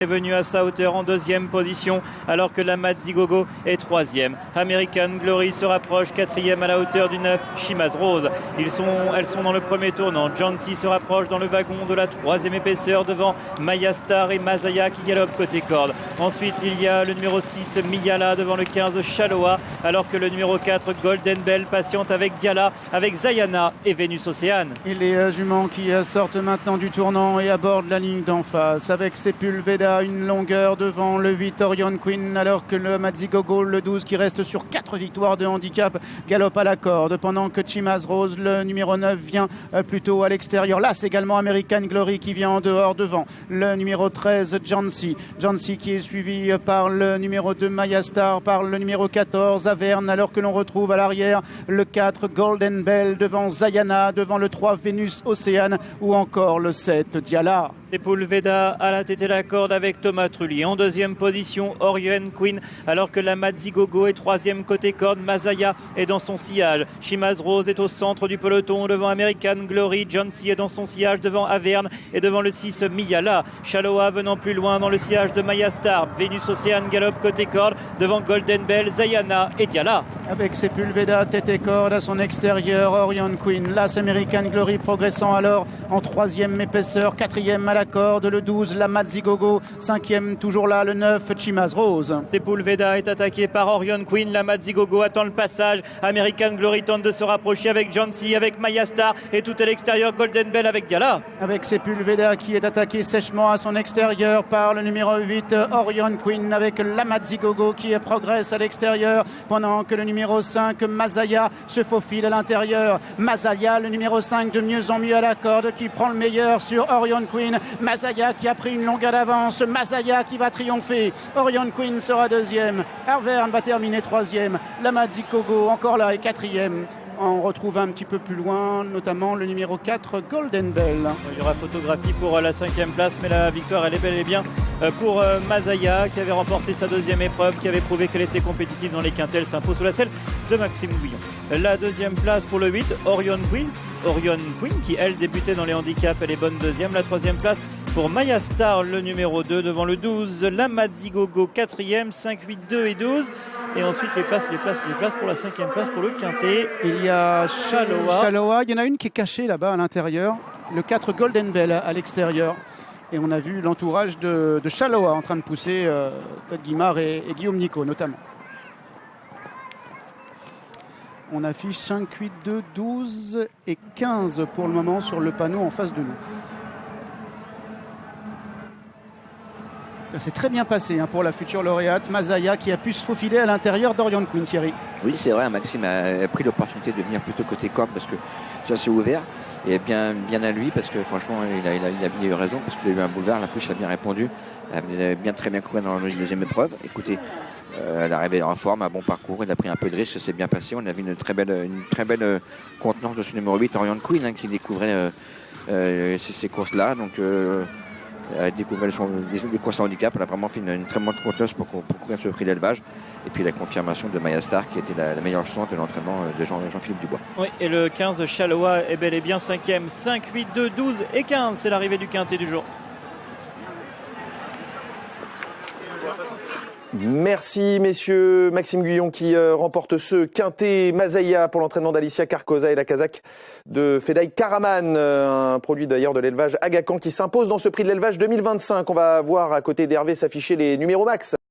est venu à sa hauteur en deuxième position, alors que la Madzigogo est troisième. American Glory se rapproche, quatrième à la hauteur du 9, Chimaz Rose. Elles sont dans le premier tournant. Jancy se rapproche dans le wagon de la troisième épaisseur devant Maya Star et Mazaya qui galopent côté corde. Ensuite, il y a le numéro 6, Miyala devant le 15, Chaloa, alors que le numéro 4, Golden Bell, patiente avec Diala, avec Zayana et Vénus Océane. Et les juments qui sortent maintenant du tournant et abordent la ligne d'en face avec Sepulveda, une longueur devant le 8 Orion Queen, alors que le Madzigogo, le 12 qui reste sur 4 victoires de handicap, galope à la corde, pendant que Chimaz Rose, le numéro 9, vient plutôt à l'extérieur. Là, c'est également American Glory qui vient en dehors devant le numéro 13 Jancy qui est suivi par le numéro 2 Maya Star, par le numéro 14 Averne, alors que l'on retrouve à l'arrière le 4 Golden Bell devant Zayana, devant le 3 Vénus Océane ou encore le 7 Diala. Sepulveda à la tête et la corde avec Thomas Trulli. En deuxième position, Orion Queen, alors que la Madzigogo est troisième côté corde. Mazaya est dans son sillage. Chimaz Rose est au centre du peloton devant American Glory. Jancy est dans son sillage devant Averne et devant le 6 Miyala. Chaloa venant plus loin dans le sillage de Maya Star. Vénus Océane galope côté corde devant Golden Bell, Zayana et Diala. Avec Sepulveda tête et corde à son extérieur, Orion Queen. L'As American Glory progressant alors en troisième épaisseur, quatrième à la corde, le 12 la Madzigogo, cinquième toujours là le 9 Chimaz Rose. Sepulveda est attaqué par Orion Queen, la Madzigogo attend le passage, American Glory tente de se rapprocher avec Jancy, avec Maya Star et tout à l'extérieur Golden Bell avec Diala. Avec Sepulveda qui est attaqué sèchement à son extérieur par le numéro 8 Orion Queen, avec la Madzigogo qui progresse à l'extérieur pendant que le numéro 5 Mazaya se faufile à l'intérieur. Mazaya, le numéro 5, de mieux en mieux à la corde, qui prend le meilleur sur Orion Queen. Mazaya qui a pris une longueur d'avance, Mazaya qui va triompher. Orion Queen sera deuxième, Averne va terminer troisième, la Madzigogo encore là est quatrième. On retrouve un petit peu plus loin, notamment le numéro 4, Golden Bell. Il y aura photographie pour la cinquième place, mais la victoire, elle est bel et bien pour Mazaya, qui avait remporté sa deuxième épreuve, qui avait prouvé qu'elle était compétitive dans les quintets. Elle s'impose sous la selle de Maxime Gouillon. La deuxième place pour le 8, Orion Queen, qui, elle, débutait dans les handicaps, elle est bonne deuxième. La troisième place pour Maya Star, le numéro 2, devant le 12, la Madzigogo, quatrième, 5, 8, 2 et 12. Et ensuite, les places pour la cinquième place pour le quintet. Il y a Chaloa. Il y en a une qui est cachée là-bas à l'intérieur. Le 4 Golden Bell à l'extérieur. Et on a vu l'entourage de Chaloa en train de pousser Todd Guimard et Guillaume Nico notamment. On affiche 5, 8, 2, 12 et 15 pour le moment sur le panneau en face de nous. Ça s'est très bien passé pour la future lauréate Mazaya qui a pu se faufiler à l'intérieur d'Orion Queen, Thierry. Oui, c'est vrai, Maxime a pris l'opportunité de venir plutôt côté corde parce que ça s'est ouvert. Et bien à lui parce que franchement, il a eu raison parce qu'il a eu un boulevard. La pousse a bien répondu. Elle avait très bien couru dans la deuxième épreuve. Écoutez, elle est arrivée en forme, un bon parcours. Elle a pris un peu de risque, ça s'est bien passé. On a vu une très belle contenance de ce numéro 8, Orion Queen, qui découvrait ces courses-là. Donc, elle découvrait les courses à handicap. Elle a vraiment fait une très bonne contenance pour courir ce prix d'élevage. Et puis la confirmation de Maya Star qui était la meilleure chance de l'entraînement de Jean-Philippe Dubois. Oui, et le 15 Chaloa est bel et bien cinquième. 5, 8, 2, 12 et 15. C'est l'arrivée du quintet du jour. Merci messieurs. Maxime Gouillon qui remporte ce quintet Mazaya pour l'entraînement d'Alicia Carcosa et la Kazakh de Fedai Karaman, un produit d'ailleurs de l'élevage Agacan qui s'impose dans ce prix de l'élevage 2025. On va voir à côté d'Hervé s'afficher les numéros max.